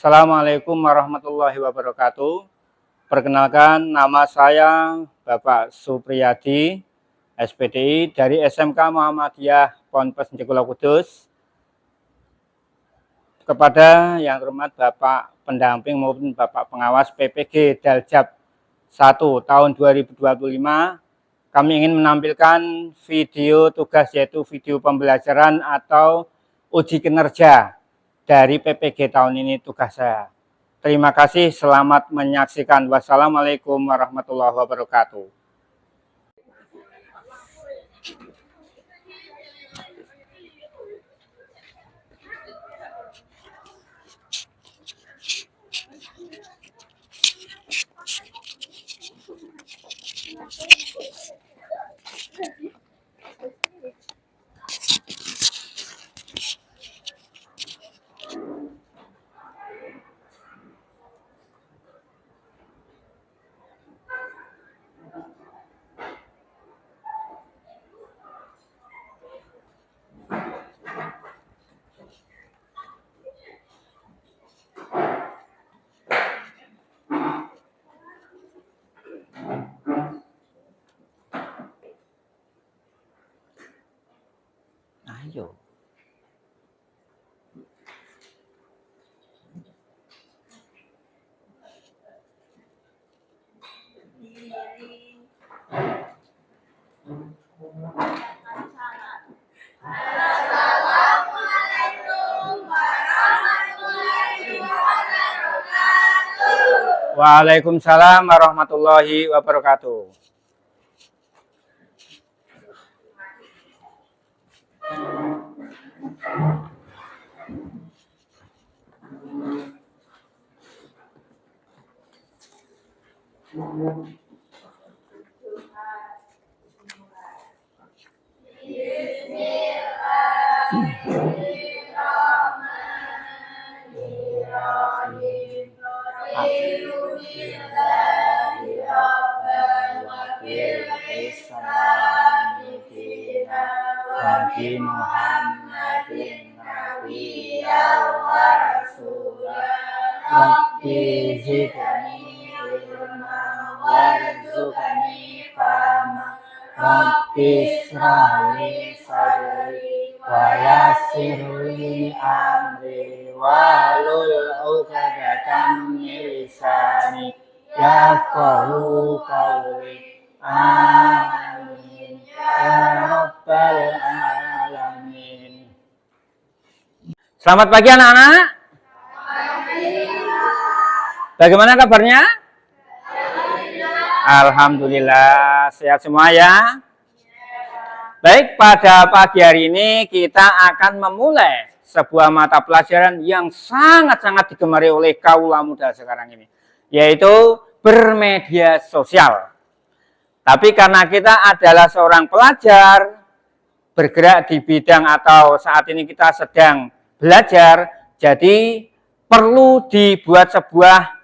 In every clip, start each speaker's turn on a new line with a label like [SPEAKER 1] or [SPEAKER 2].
[SPEAKER 1] Assalamualaikum warahmatullahi wabarakatuh. Perkenalkan, nama saya Bapak Supriyadi, SPDI dari SMK Muhammadiyah Ponpes Njekulo Kudus. Kepada yang terhormat Bapak pendamping maupun Bapak pengawas PPG Daljab 1 tahun 2025, kami ingin menampilkan video tugas, yaitu video pembelajaran atau uji kinerja dari PPG tahun ini tugas saya. Terima kasih, selamat menyaksikan. Wassalamualaikum warahmatullahi wabarakatuh. Ayo. Waalaikumsalam warahmatullahi wabarakatuh. Muhammadin nabiyyan wa rasulah, Rabbi zidni ilma warzuqni fahma, Rabbi ishrah li sadri wa yassir li amri wahlul 'uqdatam min lisani yafqahu qawli. Amin ya rabbal alamin. Selamat pagi anak-anak. Bagaimana kabarnya? Alhamdulillah sehat semua ya. Baik, pada pagi hari ini kita akan memulai sebuah mata pelajaran yang sangat-sangat digemari oleh kaula muda sekarang ini, yaitu bermedia sosial. Tapi karena kita adalah seorang pelajar, bergerak di bidang atau saat ini kita sedang belajar, jadi perlu dibuat sebuah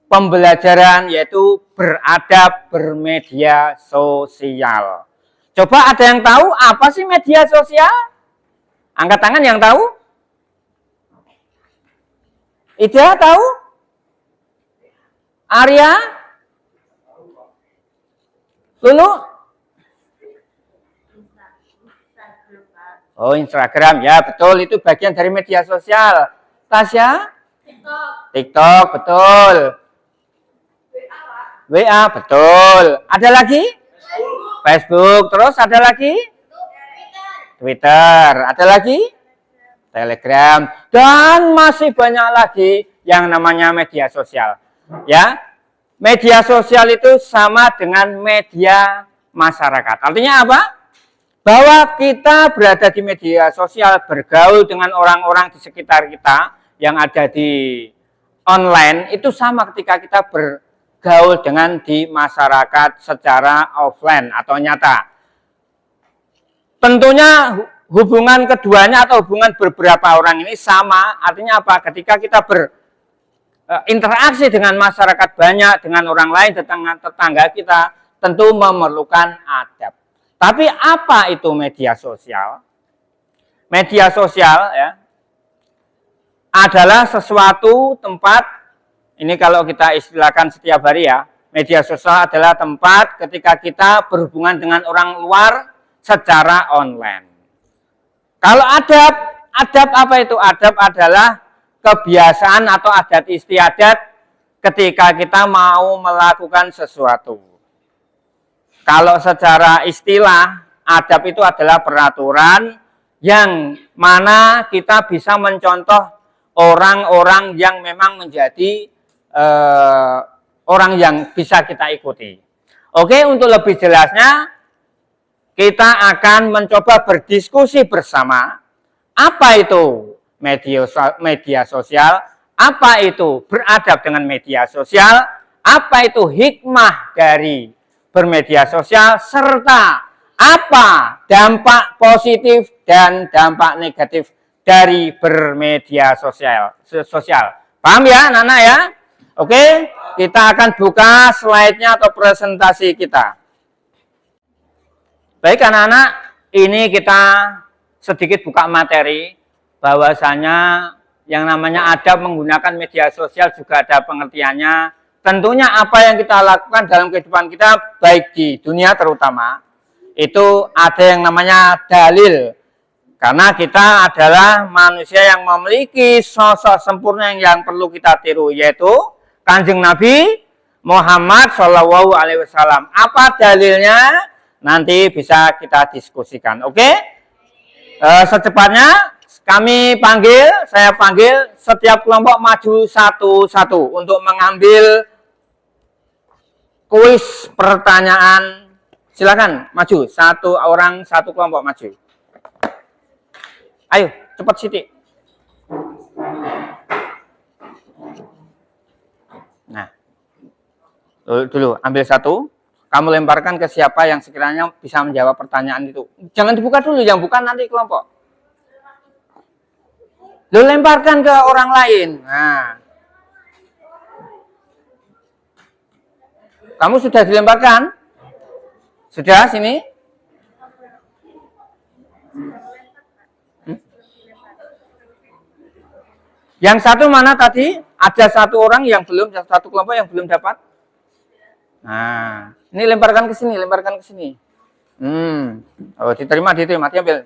[SPEAKER 1] pembelajaran, yaitu beradab bermedia sosial. Coba ada yang tahu apa sih media sosial? Angkat tangan yang tahu. Ida tahu? Arya? Lulu? Oh, Instagram, ya betul, itu bagian dari media sosial. Tasya? TikTok, betul. WA, betul. Ada lagi? Facebook, terus ada lagi? Twitter, ada lagi? Telegram, dan masih banyak lagi yang namanya media sosial. Ya. Media sosial itu sama dengan media masyarakat. Artinya apa? Bahwa kita berada di media sosial, bergaul dengan orang-orang di sekitar kita yang ada di online, itu sama ketika kita bergaul dengan di masyarakat secara offline atau nyata. Tentunya hubungan keduanya atau hubungan beberapa orang ini sama. Artinya apa? Ketika kita interaksi dengan masyarakat banyak, dengan orang lain, tetangga kita, tentu memerlukan adab. Tapi apa itu media sosial? Media sosial ya, adalah sesuatu tempat, ini kalau kita istilahkan setiap hari ya, media sosial adalah tempat ketika kita berhubungan dengan orang luar secara online. Kalau adab, adab apa itu? Adab adalah kebiasaan atau adat istiadat ketika kita mau melakukan sesuatu. Kalau secara istilah, adab itu adalah peraturan yang mana kita bisa mencontoh orang-orang yang memang menjadi orang yang bisa kita ikuti. Oke, untuk lebih jelasnya, kita akan mencoba berdiskusi bersama apa itu media sosial, apa itu beradab dengan media sosial, apa itu hikmah dari bermedia sosial, serta apa dampak positif dan dampak negatif dari bermedia sosial. Paham ya, anak-anak ya? Oke, kita akan buka slide-nya atau presentasi kita. Baik anak-anak, ini kita sedikit buka materi bahwasanya yang namanya adab menggunakan media sosial juga ada pengertiannya. Tentunya apa yang kita lakukan dalam kehidupan kita, baik di dunia terutama, itu ada yang namanya dalil. Karena kita adalah manusia yang memiliki sosok sempurna yang perlu kita tiru, yaitu Kanjeng Nabi Muhammad SAW. Apa dalilnya? Nanti bisa kita diskusikan, oke? Secepatnya saya panggil setiap kelompok maju satu-satu untuk mengambil kuis pertanyaan. Silakan maju, satu orang satu kelompok maju. Ayo, cepat Siti. Nah, dulu ambil satu. Kamu lemparkan ke siapa yang sekiranya bisa menjawab pertanyaan itu. Jangan dibuka dulu, yang bukan nanti kelompok. Lu lemparkan ke orang lain. Nah. Kamu sudah dilemparkan? Sudah sini? Yang satu mana tadi? Ada satu orang yang belum, satu kelompok yang belum dapat. Nah, ini lemparkan ke sini, lemparkan ke sini. Oh, diterima, ambil.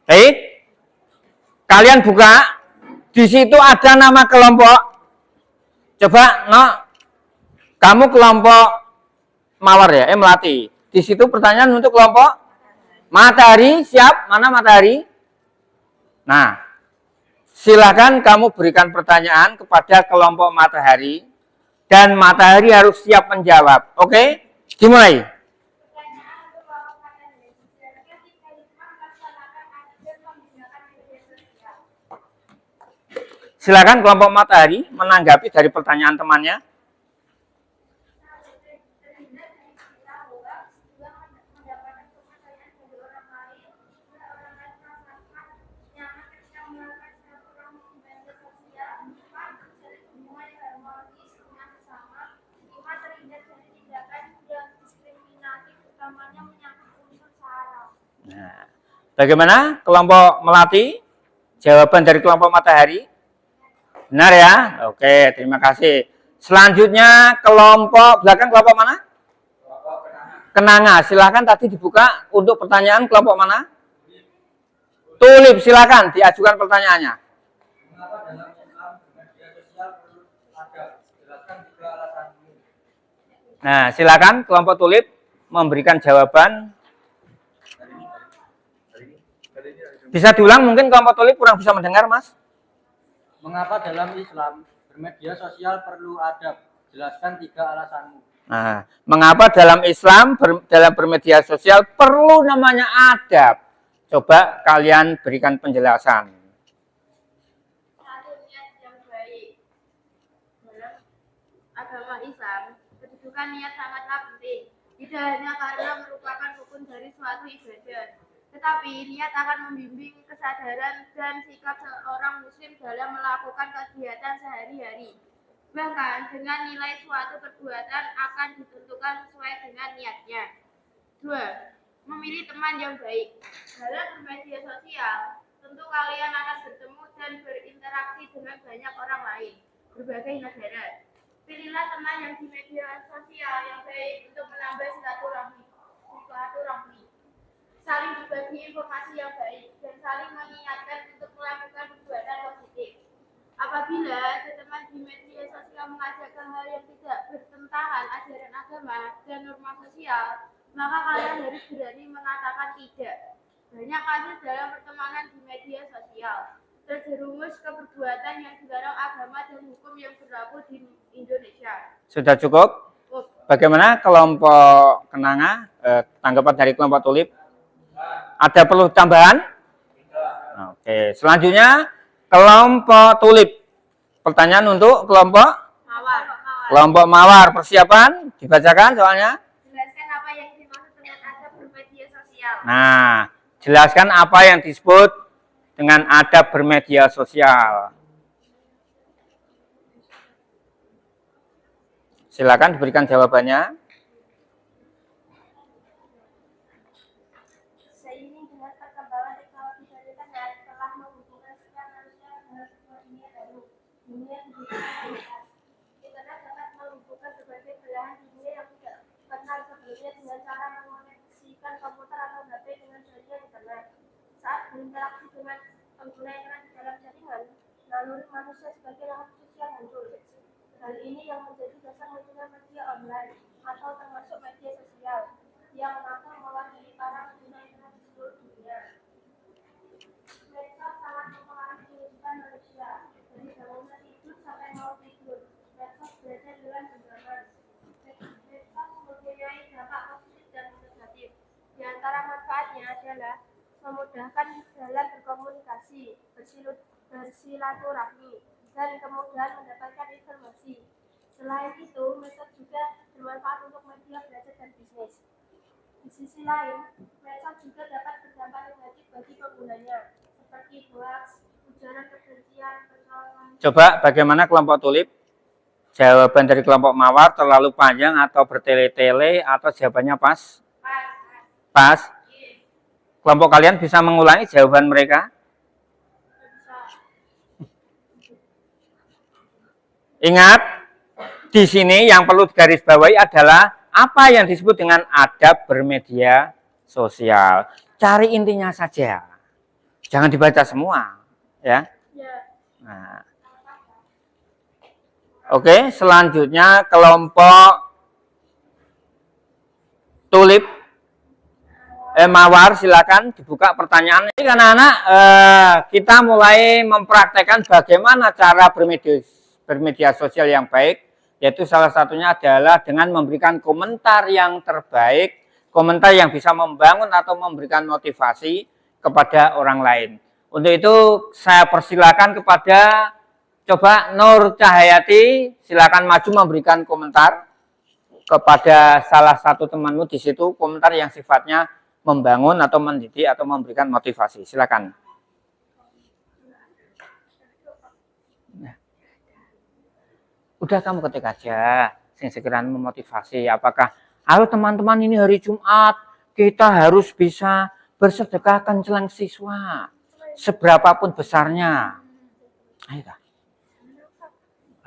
[SPEAKER 1] Baik. Kalian buka. Di situ ada nama kelompok. Coba, kamu kelompok Mawar ya, Melati. Di situ pertanyaan untuk kelompok Matahari, siap? Mana Matahari? Nah, silakan kamu berikan pertanyaan kepada kelompok Matahari dan Matahari harus siap menjawab. Oke? Dimulai. Silakan kelompok Matahari menanggapi dari pertanyaan temannya. Nah, bagaimana kelompok Melati? Jawaban dari kelompok Matahari? Benar ya? Oke, terima kasih. Selanjutnya kelompok belakang, kelompok mana? Kenanga. Silakan tadi dibuka untuk pertanyaan kelompok mana? Tulip, silakan diajukan pertanyaannya. Nah, silakan kelompok Tulip memberikan jawaban. Bisa diulang, mungkin kelompok Tulip kurang bisa mendengar, Mas.
[SPEAKER 2] Mengapa dalam Islam bermedia sosial perlu adab? Jelaskan 3 alasanmu.
[SPEAKER 1] Nah, mengapa dalam Islam dalam bermedia sosial perlu namanya adab? Coba kalian berikan penjelasan.
[SPEAKER 3] Satu, niat yang baik. Dalam agama Islam, kedudukan niat sangatlah penting. Tidak hanya karena merupakan rukun dari suatu ibadah, tetapi niat akan membimbing kesadaran dan sikap seorang muslim dalam melakukan kegiatan sehari-hari. Bahkan dengan nilai suatu perbuatan akan ditentukan sesuai dengan niatnya. 2. Memilih teman yang baik. Dalam bermedia sosial, tentu kalian akan bertemu dan berinteraksi dengan banyak orang lain, berbagai negara. Pilihlah teman yang di media sosial yang baik untuk menambah silaturahmi, saling berbagi informasi yang baik, dan saling mengingatkan untuk melakukan perbuatan positif. Apabila teman di media sosial mengajak hal yang tidak bertentangan ajaran agama dan norma sosial, maka kalian harus berani mengatakan tidak. Banyak kasus dalam pertemanan di media sosial terjerumus ke perbuatan yang dilarang agama dan hukum yang berlaku di Indonesia.
[SPEAKER 1] Sudah cukup? Bagaimana kelompok Kenanga? Tanggapan dari kelompok Tulip? Ada perlu tambahan? Oke, selanjutnya kelompok Tulip. Pertanyaan untuk kelompok
[SPEAKER 3] Mawar.
[SPEAKER 1] Kelompok Mawar. Persiapan dibacakan soalnya.
[SPEAKER 3] Jelaskan apa yang dimaksud dengan adab bermedia sosial.
[SPEAKER 1] Nah, jelaskan apa yang disebut dengan adab bermedia sosial. Silakan diberikan jawabannya.
[SPEAKER 3] Seiring dengan perkembangan teknologi dan internet telah menghubungkan setiap manusia dengan sebuah dunia baru, dunia digital. Internet dapat menghubungkan berbagai belahan dunia yang tidak kenal sebelumnya dengan cara mengoneksikan komputer atau HP dengan jaringan internet. Saat berinteraksi dengan pengguna internet di dalam jaringan, naluri manusia sebagai makhluk sosial muncul. Hal ini yang menjadi dasar munculnya media online atau termasuk media sosial yang mampu mewakili para pengguna internet di seluruh dunia. Medsos sangat mempengaruhi kehidupan manusia, dari bangunan tidur sampai mau tidur. Medsos belajar dengan genggaman. Medsos mempunyai dampak positif dan negatif. Di antara manfaatnya adalah memudahkan dalam berkomunikasi, bersilaturahmi, dan kemudahan mendapatkan informasi. Selain itu, medsos juga bermanfaat untuk media belajar dan bisnis. Di sisi lain, medsos juga dapat berdampak negatif bagi penggunanya, seperti hoax, ujaran kebencian, persoalan.
[SPEAKER 1] Coba bagaimana kelompok Tulip? Jawaban dari kelompok Mawar terlalu panjang atau bertele-tele atau jawabannya pas? Pas. Kelompok kalian bisa mengulangi jawaban mereka? Ingat, di sini yang perlu digarisbawahi adalah apa yang disebut dengan adab bermedia sosial. Cari intinya saja. Jangan dibaca semua, ya. Nah. Oke, selanjutnya kelompok Tulip. Mawar, silakan dibuka pertanyaan. Ini kan anak-anak, kita mulai mempraktekkan bagaimana cara bermedia sosial yang baik, yaitu salah satunya adalah dengan memberikan komentar yang terbaik, komentar yang bisa membangun atau memberikan motivasi kepada orang lain. Untuk itu saya persilakan kepada coba Nur Cahayati, silakan maju memberikan komentar kepada salah satu temanmu di situ, komentar yang sifatnya membangun atau mendidik atau memberikan motivasi. Silakan. Udah kamu ketik aja, sing sekiranya memotivasi. Apakah, halo teman-teman, ini hari Jumat, kita harus bisa bersedekah kencelang siswa, seberapapun besarnya. Ayo dah.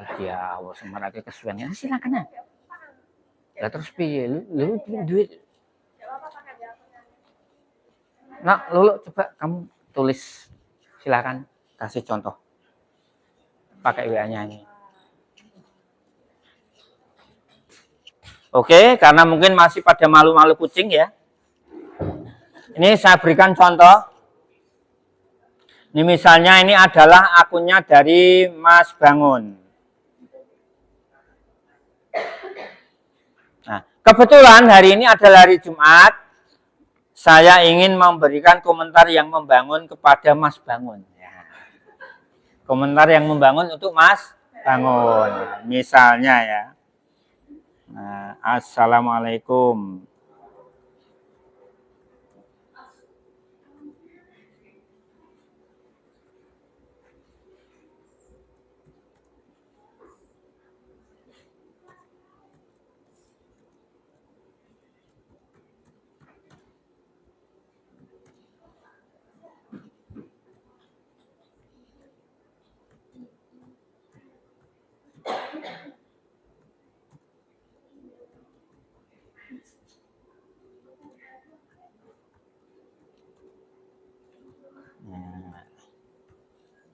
[SPEAKER 1] Alah ya, Allah semarake kesuwennya. Silakan ya. Lah terus piye? Lu duit. Nah, Lulu coba kamu tulis. Silakan kasih contoh. Pakai WA-nya ini. Oke, karena mungkin masih pada malu-malu kucing ya. Ini saya berikan contoh. Ini misalnya ini adalah akunnya dari Mas Bangun. Nah, kebetulan hari ini adalah hari Jumat. Saya ingin memberikan komentar yang membangun kepada Mas Bangun. Ya. Komentar yang membangun untuk Mas Bangun. Misalnya ya. Nah, Assalamualaikum.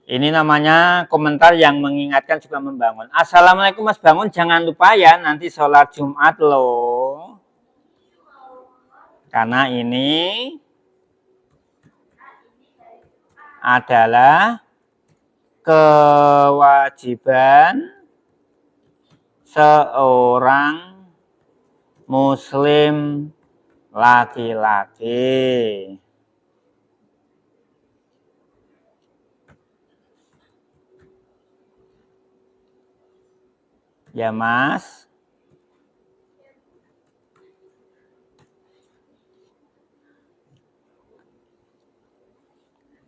[SPEAKER 1] Ini namanya komentar yang mengingatkan juga membangun. Assalamualaikum Mas Bangun, jangan lupa ya nanti sholat Jumat loh. Karena ini adalah kewajiban seorang muslim laki-laki. Ya Mas.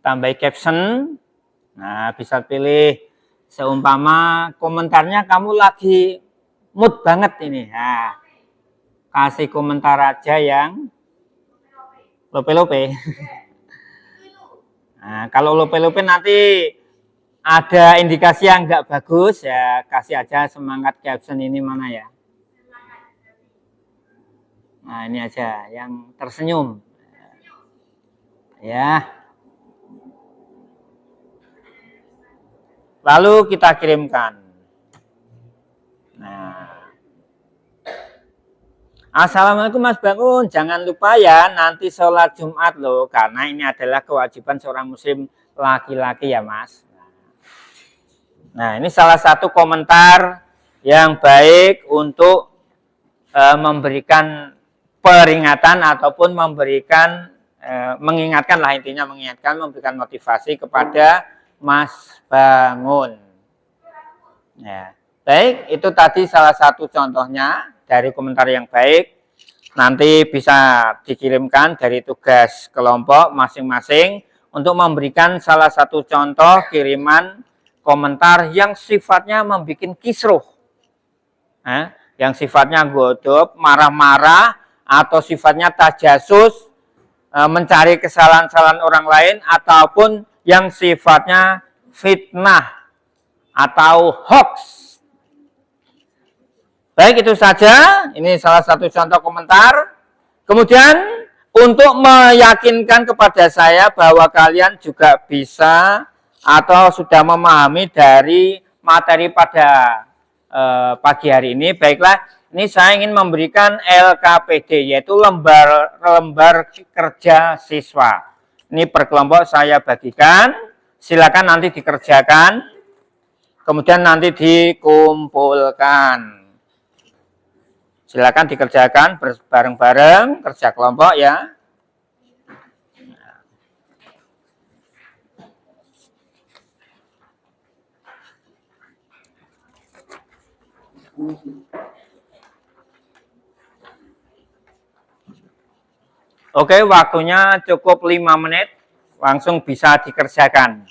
[SPEAKER 1] Tambah caption. Nah, bisa pilih seumpama komentarnya kamu lagi mood banget ini. Nah, kasih komentar aja yang lope-lope. Nah, kalau lope-lope nanti ada indikasi yang nggak bagus, ya kasih aja semangat caption ini mana ya. Nah, ini aja yang tersenyum. Ya. Lalu kita kirimkan. Nah. Assalamualaikum Mas Bangun, jangan lupa ya nanti sholat Jumat loh, karena ini adalah kewajiban seorang muslim laki-laki ya Mas. Nah, ini salah satu komentar yang baik untuk memberikan peringatan ataupun memberikan mengingatkan lah, intinya mengingatkan, memberikan motivasi kepada Mas Bangun. Ya. Baik, itu tadi salah satu contohnya dari komentar yang baik. Nanti bisa dikirimkan dari tugas kelompok masing-masing untuk memberikan salah satu contoh kiriman komentar yang sifatnya membuat kisruh. Yang sifatnya godop, marah-marah, atau sifatnya tajasus, mencari kesalahan-kesalahan orang lain, ataupun yang sifatnya fitnah atau hoax. Baik, itu saja. Ini salah satu contoh komentar. Kemudian untuk meyakinkan kepada saya bahwa kalian juga bisa atau sudah memahami dari materi pada pagi hari ini, baiklah, ini saya ingin memberikan LKPD, yaitu lembar kerja siswa. Ini per kelompok saya bagikan, silakan nanti dikerjakan, kemudian nanti dikumpulkan. Silakan dikerjakan bareng-bareng, kerja kelompok ya. Oke, waktunya cukup 5 menit, langsung bisa dikerjakan.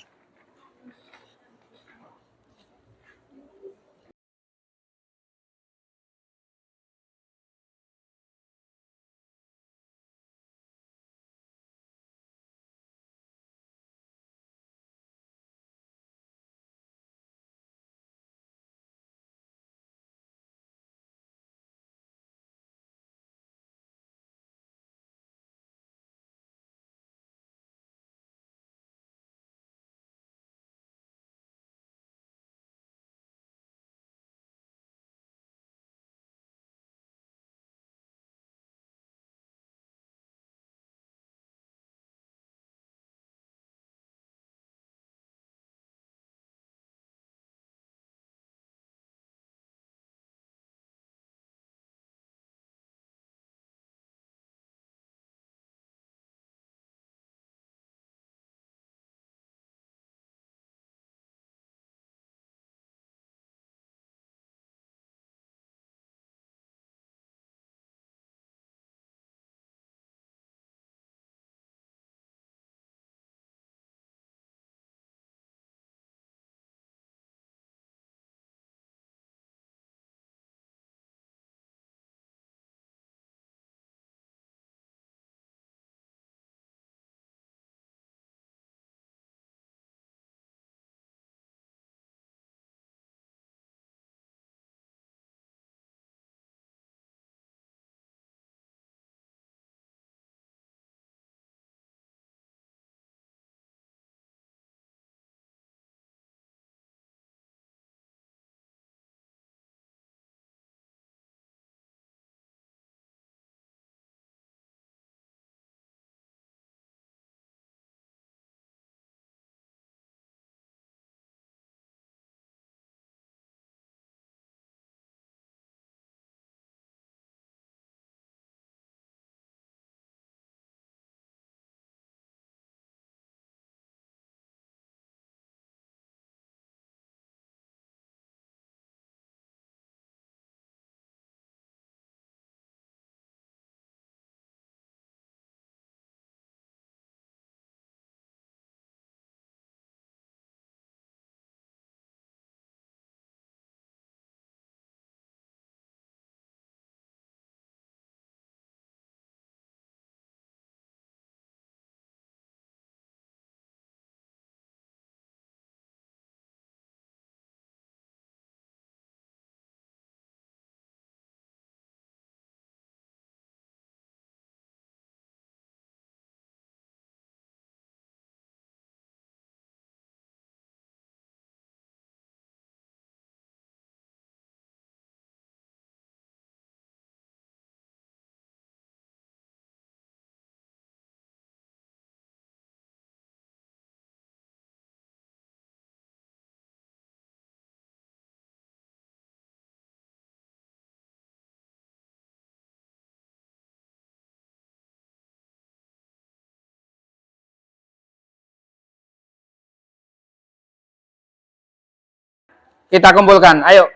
[SPEAKER 1] Kita kumpulkan. Ayo,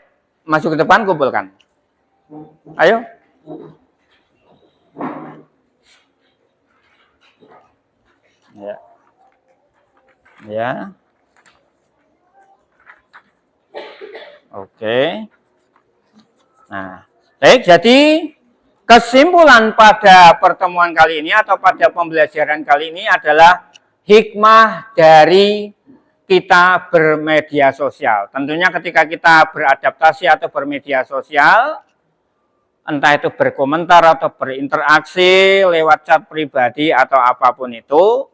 [SPEAKER 1] masuk ke depan, kumpulkan. Ayo. Ya. Ya. Oke. Nah, baik. Jadi kesimpulan pada pertemuan kali ini atau pada pembelajaran kali ini adalah hikmah dari kita bermedia sosial. Tentunya ketika kita beradaptasi atau bermedia sosial, entah itu berkomentar atau berinteraksi lewat chat pribadi atau apapun itu,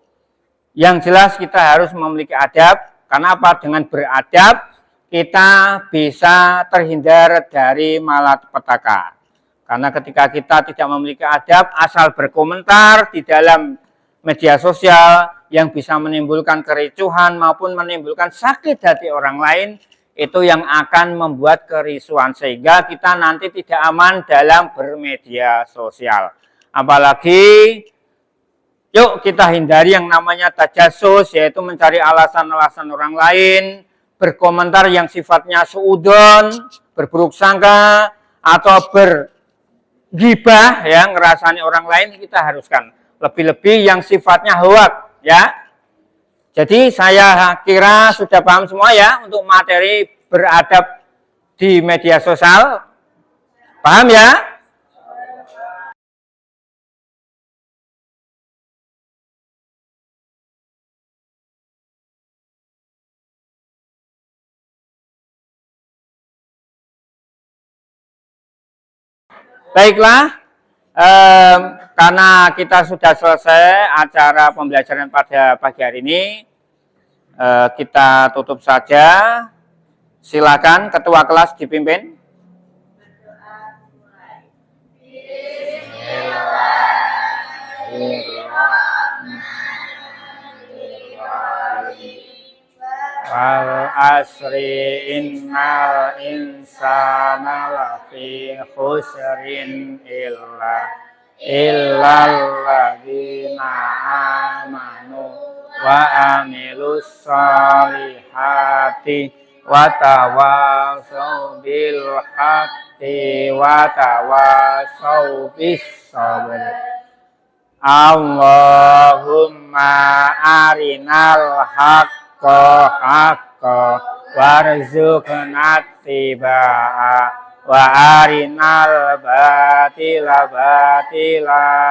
[SPEAKER 1] yang jelas kita harus memiliki adab. Karena apa? Dengan beradab, kita bisa terhindar dari malapetaka. Karena ketika kita tidak memiliki adab, asal berkomentar di dalam media sosial yang bisa menimbulkan kericuhan maupun menimbulkan sakit hati orang lain, itu yang akan membuat kerisuan sehingga kita nanti tidak aman dalam bermedia sosial. Apalagi yuk kita hindari yang namanya tajasus, yaitu mencari alasan-alasan orang lain, berkomentar yang sifatnya suudon, berburuk sangka atau bergibah, ya, ngerasani orang lain. Kita haruskan lebih-lebih yang sifatnya hoak, ya. Jadi saya kira sudah paham semua ya untuk materi beradab di media sosial. Paham ya? Baiklah, karena kita sudah selesai acara pembelajaran pada pagi hari ini, kita tutup saja. Silakan ketua kelas dipimpin. Wal asri innal insana lafi khusrin illal ladzina amanu wa amilus solihati wa tawasau bil haqqi wa tawasau bis sabr. Allahumma arinal haqqa warzuqna tibaa wa arinal batila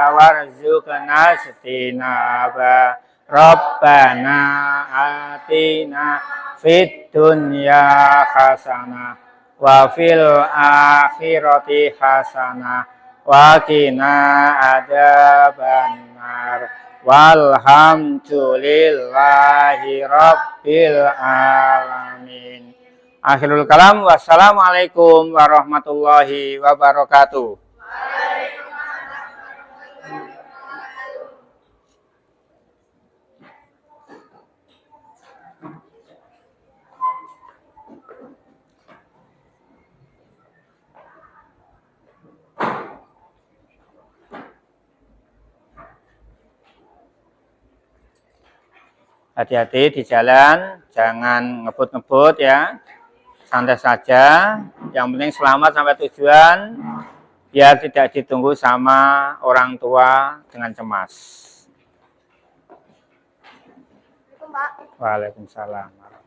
[SPEAKER 1] warzuqna istinaba. Rabbana atina fid dunya hasanah wa fil akhirati hasanah wa qina adzabannar. Walhamdulillahi rabbil alamin. Akhirul kalam. Wassalamualaikum warahmatullahi wabarakatuh. Hati-hati di jalan, jangan ngebut-ngebut ya, santai saja. Yang penting selamat sampai tujuan, biar tidak ditunggu sama orang tua dengan cemas.
[SPEAKER 3] Assalamualaikum, Pak.
[SPEAKER 1] Waalaikumsalam.